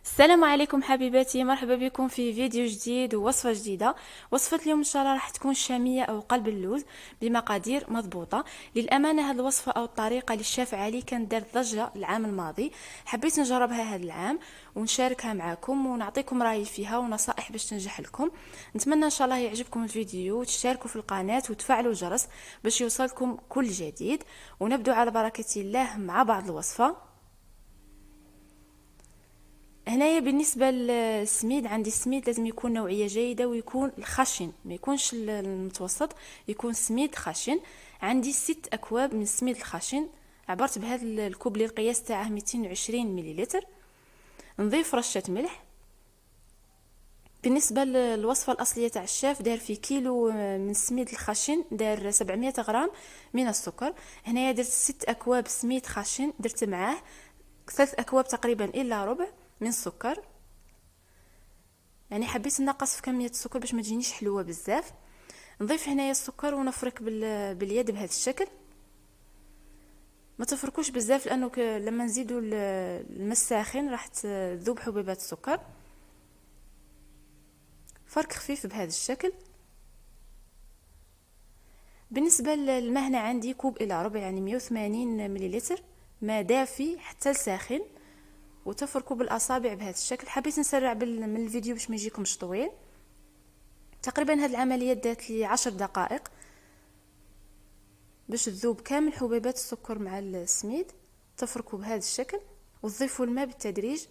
السلام عليكم حبيباتي، مرحبا بكم في فيديو جديد ووصفة جديدة. وصفة اليوم ان شاء الله راح تكون شامية او قلب اللوز بمقادير مضبوطة. للأمانة هذه الوصفة او الطريقة للشيف علي كانت دارت ضجة العام الماضي، حبيت نجربها هذا العام ونشاركها معكم ونعطيكم رأيي فيها ونصائح باش تنجح لكم. نتمنى ان شاء الله يعجبكم الفيديو وتشتركوا في القناة وتفعلوا الجرس باش يوصلكم كل جديد. ونبدو على بركة الله مع بعض الوصفة. هنايا بالنسبة للسميد، عندي السميد لازم يكون نوعية جيدة ويكون الخشن، ما يكونش المتوسط، يكون سميد خشن. عندي 6 أكواب من السميد الخشن، عبرت بهذا الكوب اللي القياس تاعه 220 مليلتر. نضيف رشة ملح. بالنسبة للوصفة الأصلية تاع الشاف دار في كيلو من السميد الخشن دار 700 غرام من السكر. هنايا درت 6 أكواب سميد خشن، درت معاه 3 أكواب تقريبا إلا ربع من السكر. يعني حبيت نقص في كمية السكر باش ما تجينيش حلوة بزاف. نضيف هنايا السكر ونفرك باليد بهذا الشكل. ما تفركوش بزاف لانه لما نزيدوا الماء الساخن راح تذوب حبيبات السكر. فرك خفيف بهذا الشكل. بالنسبة للماء هنا عندي كوب الى ربع، يعني 180 مليلتر ماء دافي حتى ساخن، وتفركوا بالاصابع بهذا الشكل. حبيت نسرع من الفيديو باش ما يجيكمش طويل. تقريبا هذه العملية دات لي 10 دقائق باش تذوب كامل حبيبات السكر مع السميد. تفركوا بهذا الشكل وتضيفوا الماء بالتدريج،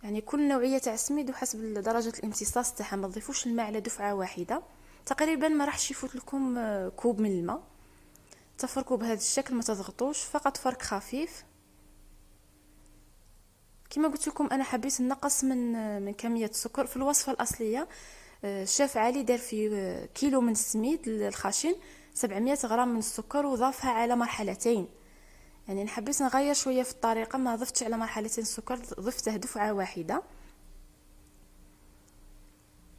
يعني كل نوعيه تاع السميد وحسب درجه الامتصاص تاعها، ما تضيفوش الماء على دفعه واحده. تقريبا ما راحش يفوت لكم كوب من الماء. تفركوا بهذا الشكل، ما تضغطوش، فقط فرك خفيف. كما قلت لكم انا حبيت نقص من كميه السكر. في الوصفه الاصليه الشيف علي دار في كيلو من السميد الخشن 700 غرام من السكر وضافها على مرحلتين. يعني حبيت نغير شويه في الطريقه، ما ضفتش على مرحلتين السكر، ضفته دفعه واحده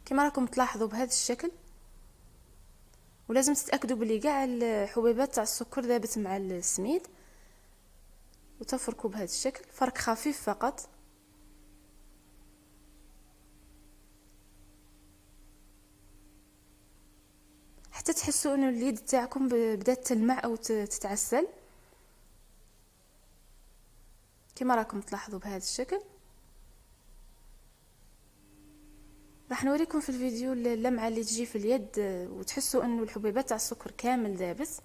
كما راكم تلاحظوا بهذا الشكل. ولازم تتاكدوا بلي كاع الحبيبات تاع السكر ذابت مع السميد. وتفركوا بهذا الشكل، فرك خفيف فقط. حتى تحسوا انه اليد تاعكم بدات تلمع او تتعسل كما راكم تلاحظوا بهذا الشكل. راح نوريكم في الفيديو اللمعه اللي تجي في اليد وتحسوا انه الحبيبات تاع السكر كامل ذابت.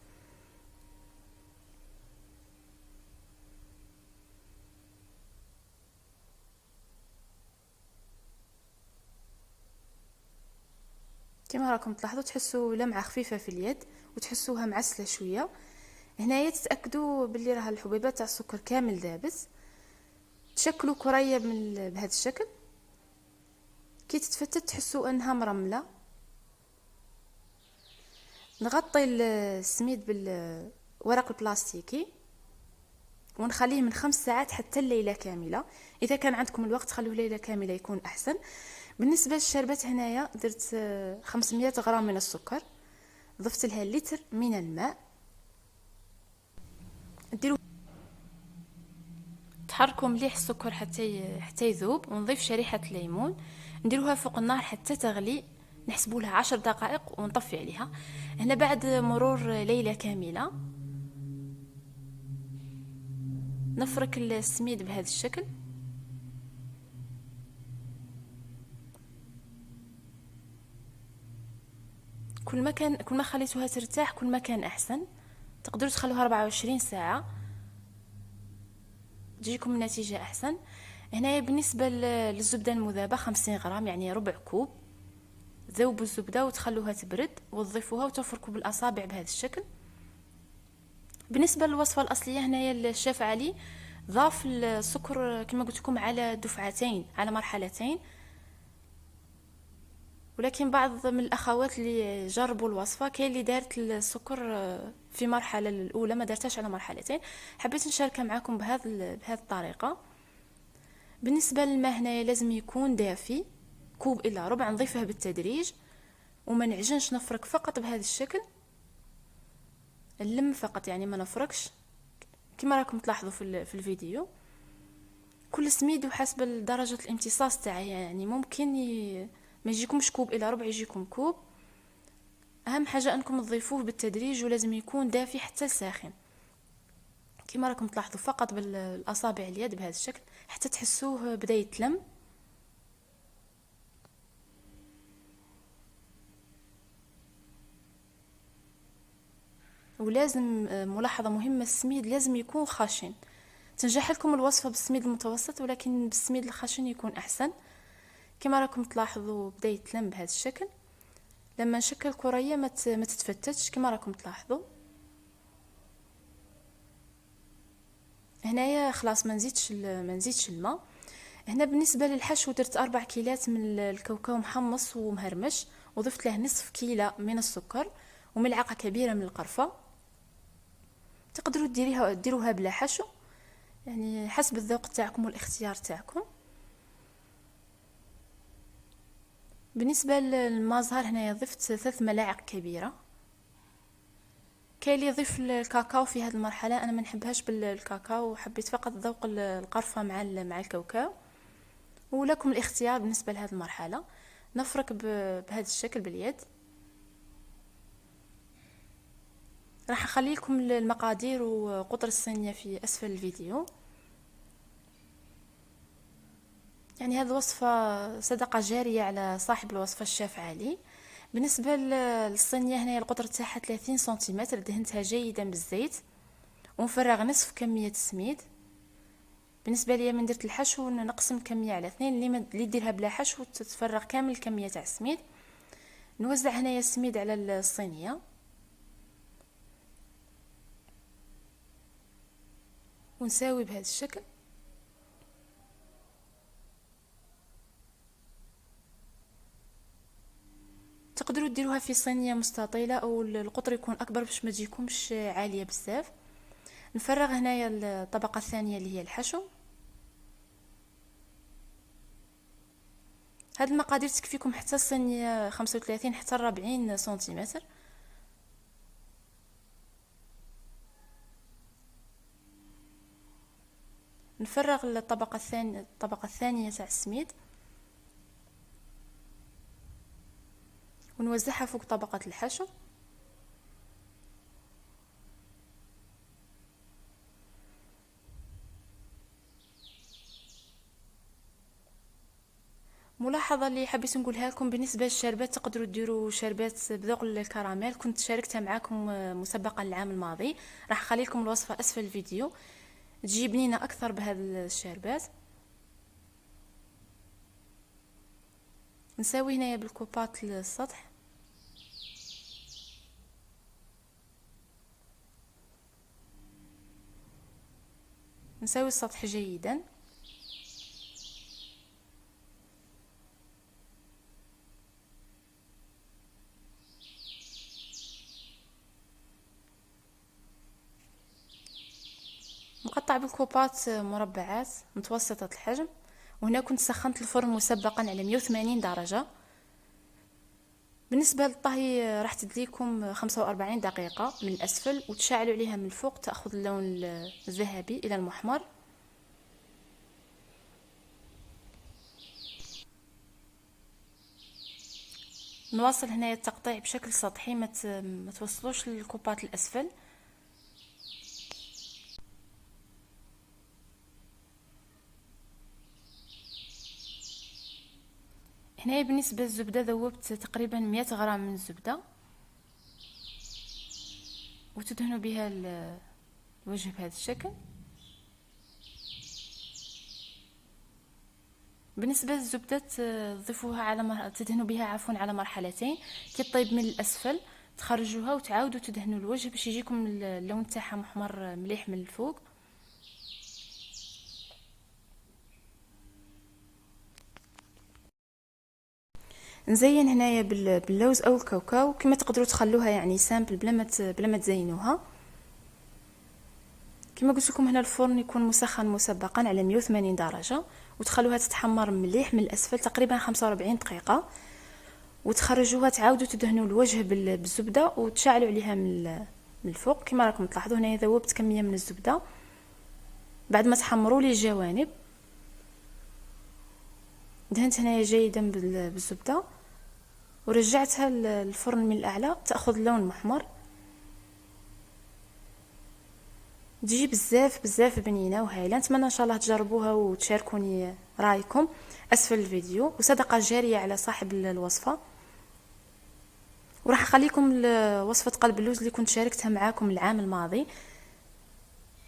كما راكم تلاحظوا تحسوا لمعه خفيفه في اليد وتحسوها معسله شويه. هنايا تتاكدوا باللي راه الحبيبات تاع السكر كامل ذابت. تشكلوا كريه بهذا الشكل. كي تتفتت تحسوا انها مرمله. نغطي السميد بالورق البلاستيكي ونخليه من 5 ساعات حتى الليله كامله. اذا كان عندكم الوقت خلوه ليله كامله يكون احسن. بالنسبه للشربات هنايا درت 500 غرام من السكر، ضفت لها لتر من الماء. ديروا تحركوا مليح السكر حتى يذوب، ونضيف شريحه ليمون. نديروها فوق النار حتى تغلي، نحسبوا لها 10 دقائق ونطفي عليها. هنا بعد مرور ليله كامله نفرك السميد بهذا الشكل. كل ما خليتوها ترتاح كل ما كان احسن. تقدروا تخلوها 24 ساعه تجيكم النتيجه احسن. هنا بالنسبه للزبده المذابه 50 غرام، يعني ربع كوب. ذوبوا الزبده وتخلوها تبرد وتضيفوها وتفركوا بالاصابع بهذا الشكل. بالنسبه للوصفه الاصليه هنايا الشيف علي ضاف السكر كما قلت لكم على دفعتين، على مرحلتين. ولكن بعض من الاخوات اللي جربوا الوصفه كاين اللي دارت السكر في مرحله الاولى، ما دارتهاش على مرحلتين. حبيت نشاركها معكم بهذه الطريقه. بالنسبه للماء هنايا لازم يكون دافي، كوب الا ربع. نضيفه بالتدريج وما نعجنش، نفرك فقط بهذا الشكل. اللم فقط، يعني ما نفركش كما راكم تلاحظوا في الفيديو. كل سميد وحسب درجة الامتصاص تاعه، يعني ممكن ما يجيكمش كوب الى ربع، يجيكم كوب. اهم حاجة انكم تضيفوه بالتدريج، ولازم يكون دافي حتى ساخن كما راكم تلاحظوا، فقط بالاصابع اليد بهذا الشكل حتى تحسوه بدا يتلم. ولازم ملاحظة مهمة، السميد لازم يكون خشن. تنجح لكم الوصفة بالسميد المتوسط، ولكن بالسميد الخشن يكون احسن. كما راكم تلاحظوا بدا يتلم بهذا الشكل. لما نشكل كرية ما تتفتتش كما راكم تلاحظوا. هنايا خلاص ما نزيدش الماء. هنا بالنسبة للحشو درت 4 كيلات من الكاوكاو محمص ومهرمش، وضفت له نصف كيلة من السكر وملعقة كبيرة من القرفة. تقدروا ديروها بلا حشو، يعني حسب الذوق تاعكم والاختيار تاعكم. بالنسبة للمازهر هنا ضفت 3 ملاعق كبيرة. كاين اللي يضيف الكاكاو في هذه المرحلة، انا ما نحبهاش بالكاكاو، حبيت فقط ذوق القرفة مع الكاوكاو، ولكم الاختيار بالنسبة لهذه المرحلة. نفرك بهذا الشكل باليد. راح اخلي لكم المقادير وقطر الصينية في اسفل الفيديو. يعني هذه الوصفة صدقة جارية على صاحب الوصفة الشيف علي. بالنسبة للصينية هنا القطر تاعها 30 سنتيمتر، دهنتها جيدا بالزيت ونفرغ نصف كمية السميد. بالنسبة لي من درت الحشو نقسم كمية على 2، اللي ديرها بلا حشو تتفرغ كامل الكمية تاع السميد. نوزع هنايا السميد على الصينية ونساوي بهذا الشكل. تقدروا ديروها في صينية مستطيلة او القطر يكون اكبر باش ما تجيكمش عالية بزاف. نفرغ هنايا الطبقة الثانية اللي هي الحشو. هاد المقادير تكفيكم حتى الصينية 35 حتى 40 سنتيمتر. نفرغ الطبقة الثانية تاع السميد ونوزعها فوق طبقة الحشو. ملاحظة اللي حبيت نقولها لكم بالنسبة للشربات، تقدروا ديروا شربات بذوق الكراميل، كنت شاركتها معاكم مسبقا العام الماضي، راح اخلي لكم الوصفة اسفل الفيديو. تجي بنينة اكثر بهذا الشربات. نساوي هنايا بالكوبات السطح. نساوي السطح جيدا. نقطع بالكوبات مربعات متوسطة الحجم. وهنا كنت سخنت الفرن مسبقا على 180 درجة. بالنسبة للطهي راح تديكم 45 دقيقة من الأسفل، وتشعلوا عليها من الفوق تأخذ اللون الذهبي إلى المحمر. نواصل هنا التقطيع بشكل سطحي، ما توصلوش للكوبات الأسفل. هنا بالنسبة للزبدة ذوبت تقريبا 100 غرام من الزبدة، وتدهنوا بها الوجه بهذا الشكل. بالنسبة للزبدة تضيفوها تدهنوا بها على مرحلتين. كي طيب من الأسفل تخرجوها وتعاودوا تدهنوا الوجه باش يجيكم اللون تاعها محمر مليح من الفوق. نزين هنايا باللوز او الكاوكاو، كما تقدروا تخلوها يعني سامبل بلا ما تزينوها. كما قلت لكم هنا الفرن يكون مسخن مسبقا على 180 درجة، وتخلوها تتحمر مليح من الاسفل تقريبا 45 دقيقة، وتخرجوها تعاودوا تدهنوا الوجه بالزبدة وتشعلوا عليها من الفوق. كما راكم تلاحظوا هنا ذوبت كمية من الزبدة بعد ما تحمروا لي الجوانب. دهنت هنايا جيدا بالزبده ورجعتها للفرن من الاعلى تاخذ لون محمر. تجي بزاف بزاف بنينه وهايله. نتمنى ان شاء الله تجربوها وتشاركوني رايكم اسفل الفيديو، وصدقه جاريه على صاحب الوصفه. وراح اخليكم وصفه قلب اللوز اللي كنت شاركتها معاكم العام الماضي.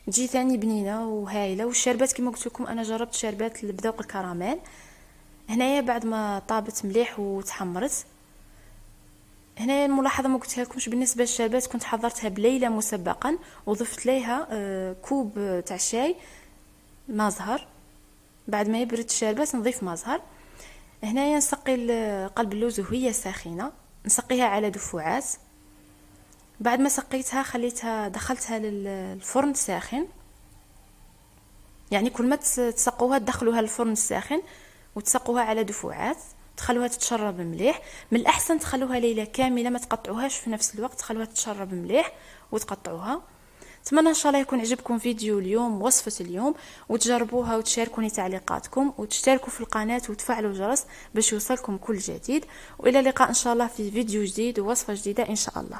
تجي ثاني بنينه وهايله. والشربات كما قلت لكم انا جربت شربات بذوق الكراميل. هنايا بعد ما طابت مليح وتحمرت، هنا الملاحظه ما قلتها لكمش بالنسبه للشربات، كنت حضرتها بليله مسبقا وضفت ليها كوب تاع شاي ما زهر. بعد ما يبرد الشربات نضيف ما زهر. هنايا نسقي قلب اللوز وهي ساخنه، نسقيها على دفعات. بعد ما سقيتها خليتها دخلتها للفرن ساخن، يعني كل ما تسقوها تدخلوها للفرن الساخن وتسقوها على دفعات، تخلوها تتشرب مليح. من الاحسن تخلوها ليله كامله، ما تقطعوهاش في نفس الوقت، تخلوها تتشرب مليح وتقطعوها. اتمنى ان شاء الله يكون عجبكم فيديو اليوم، وصفه اليوم، وتجربوها وتشاركوني تعليقاتكم وتشتركوا في القناه وتفعلوا الجرس باش يوصلكم كل جديد. والى اللقاء ان شاء الله في فيديو جديد ووصفه جديده ان شاء الله.